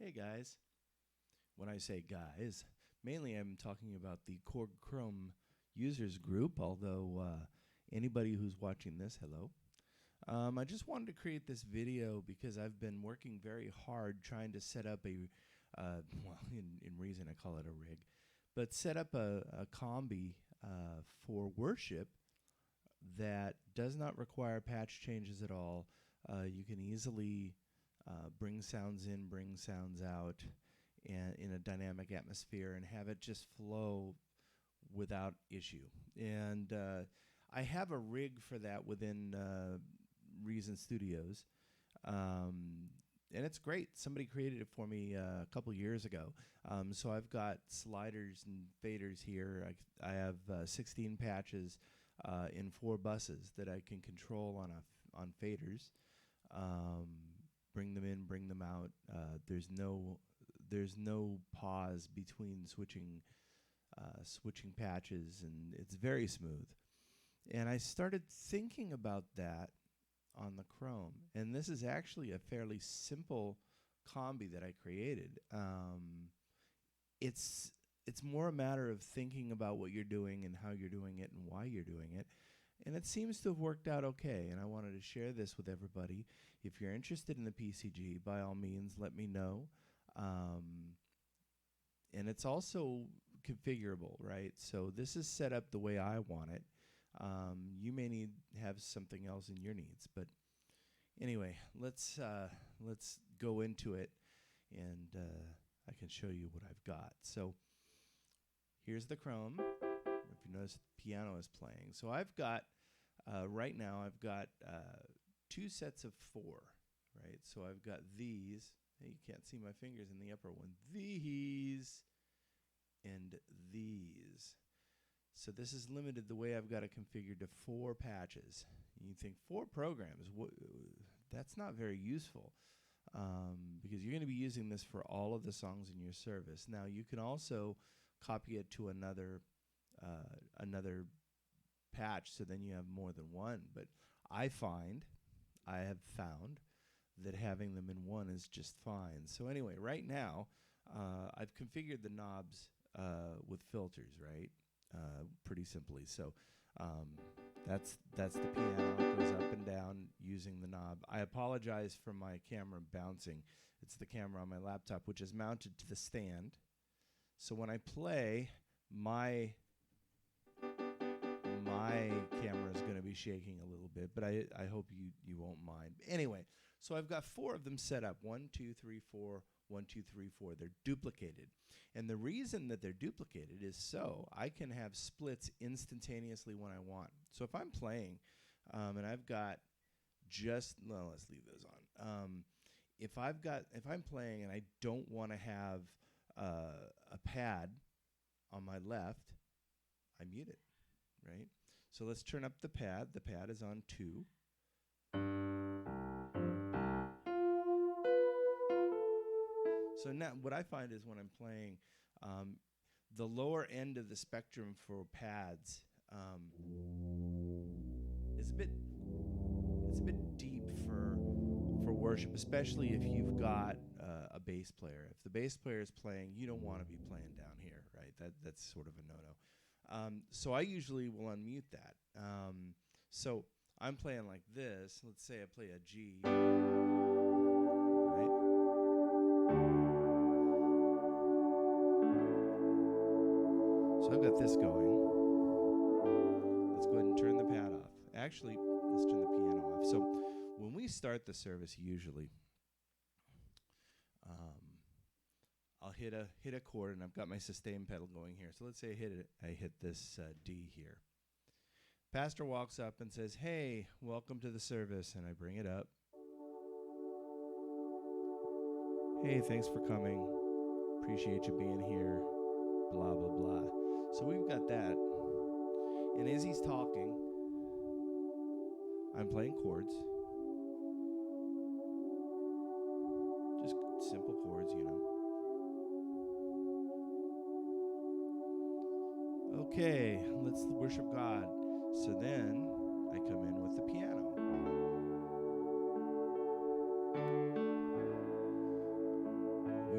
Hey guys. When I say guys, mainly I'm talking about the Korg Krome users group, although anybody who's watching this, hello. I just wanted to create this video because I've been working very hard trying to set up well, in Reason I call it a rig, but set up a Combi for worship that does not require patch changes at all. You can easily bring sounds in, bring sounds out, and in a dynamic atmosphere, and have it just flow without issue. And I have a rig for that within Reason Studios. And it's great. Somebody created it for me a couple years ago. So I've got sliders and faders here. I have 16 patches in 4 buses that I can control on faders. Bring them in, bring them out. There's no pause between switching patches, and it's very smooth. And I started thinking about that on the Krome, and this is actually a fairly simple combi that I created. It's more a matter of thinking about what you're doing and how you're doing it and why you're doing it. And it seems to have worked out okay, and I wanted to share this with everybody. If you're interested in the PCG, by all means, let me know. And it's also configurable, right? So this is set up the way I want it. You may need have something else in your needs, but anyway, let's go into it, and I can show you what I've got. So here's the Krome. If you notice, the piano is playing. So I've got right now I've got 2 sets of 4, right? So I've got these. You can't see my fingers in the upper one. These and these. So this is limited the way I've got it configured to 4 patches. You think 4 programs? That's not very useful because you're going to be using this for all of the songs in your service. Now you can also copy it to another patch, so then you have more than one. But I have found that having them in one is just fine. So anyway, right now I've configured the knobs with filters, right? Pretty simply. So that's the piano. It goes up and down using the knob. I apologize for my camera bouncing. It's the camera on my laptop, which is mounted to the stand. So when I play, my camera is going to be shaking a little bit, but I hope you won't mind. Anyway, so I've got 4 of them set up. 1, 2, 3, 4. 1, 2, 3, 4. They're duplicated. And the reason that they're duplicated is so I can have splits instantaneously when I want. So if I'm playing and I've got well, let's leave those on. If I'm playing and I don't want to have a pad on my left, I mute it, right? So let's turn up the pad. The pad is on 2. So now what I find is when I'm playing, the lower end of the spectrum for pads is it's a bit deep for worship, especially if you've got a bass player. If the bass player is playing, you don't want to be playing down here, right? That's sort of a no-no. So I usually will unmute that. So I'm playing like this. Let's say I play a G. So I've got this going. Let's go ahead and turn the pad off. Actually, let's turn the piano off. So when we start the service, usually, I'll hit a chord, and I've got my sustain pedal going here. So let's say I hit this D here. Pastor walks up and says, "Hey, welcome to the service," and I bring it up. "Hey, thanks for coming. Appreciate you being here. Blah, blah, blah." So we've got that. And as he's talking, I'm playing chords. Just simple chords, you know. Okay, let's worship God. So then I come in with the piano. We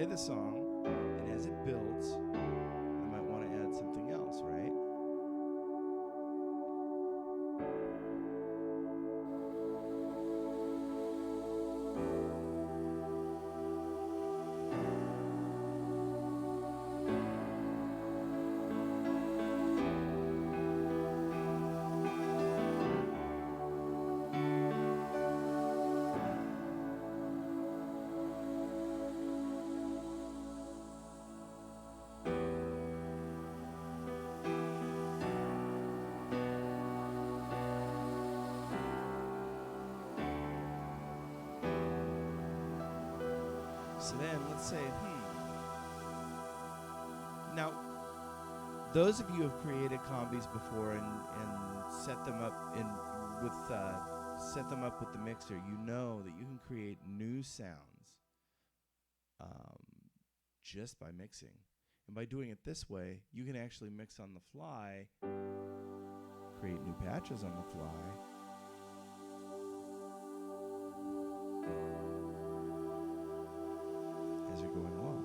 the song, and as it builds, I might want to add something else, right? So then let's say, Now, those of you who have created combis before and set them up with the mixer, you know that you can create new sounds just by mixing. And by doing it this way, you can actually mix on the fly, create new patches on the fly. As you're going along,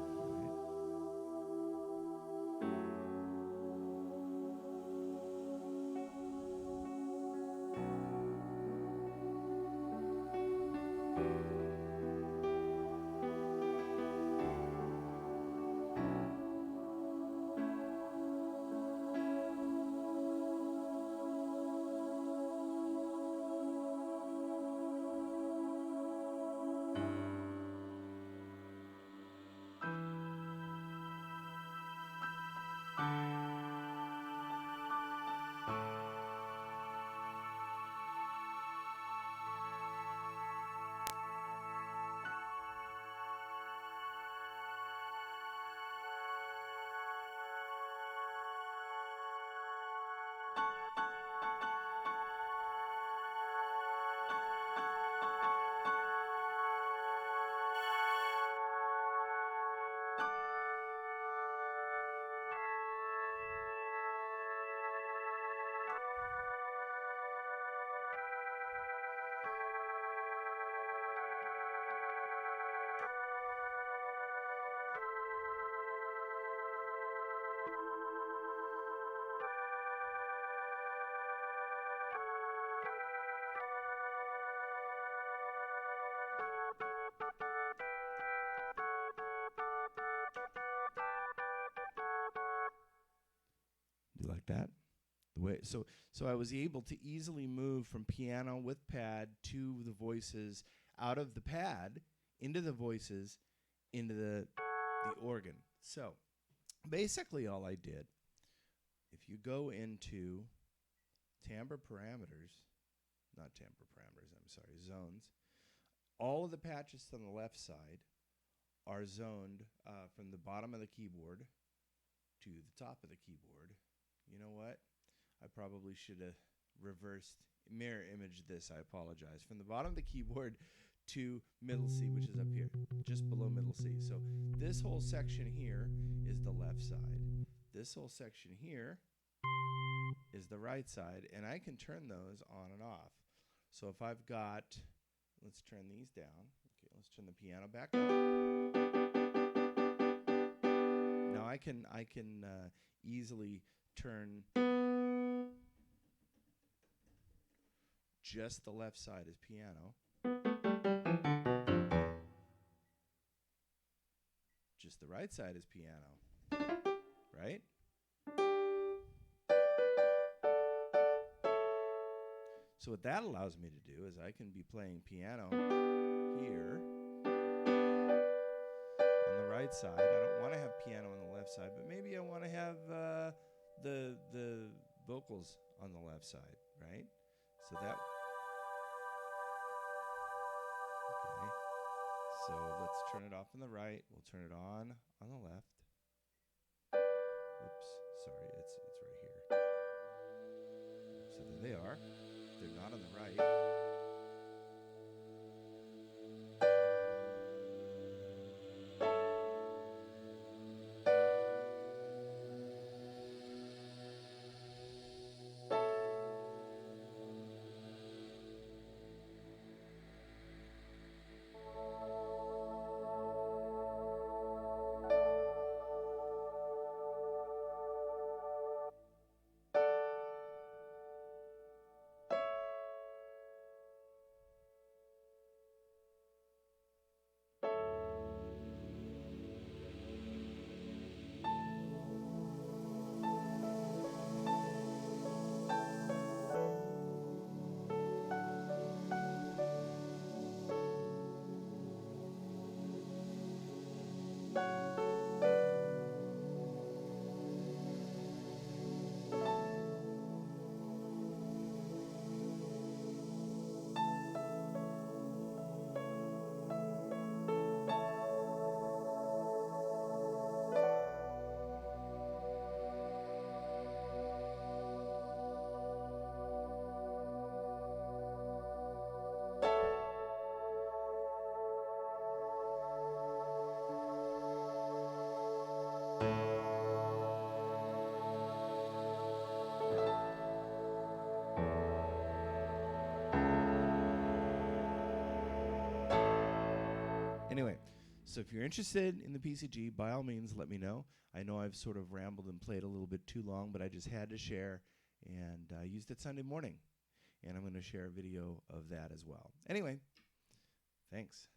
do you like that? The way so I was able to easily move from piano with pad to the voices, out of the pad into the voices, into the organ. So basically all I did, if you go into timbre parameters, zones, all of the patches on the left side are zoned from the bottom of the keyboard to the top of the keyboard. You know what? I probably should have reversed mirror image this. I apologize. From the bottom of the keyboard to middle C, which is up here, just below middle C. So this whole section here is the left side. This whole section here is the right side, and I can turn those on and off. So if I've got, let's turn these down. Okay, let's turn the piano back up. Now I can easily turn just the left side as piano. Just the right side is piano, right? So what that allows me to do is I can be playing piano here on the right side. I don't want to have piano on the left side, but maybe I want to have the vocals on the left side, right? So that. Okay. So let's turn it off on the right. We'll turn it on the left. Oops, sorry, it's right here. So there they are. They're not on the right. Anyway, so if you're interested in the PCG, by all means, let me know. I know I've sort of rambled and played a little bit too long, but I just had to share, and I used it Sunday morning. And I'm going to share a video of that as well. Anyway, thanks.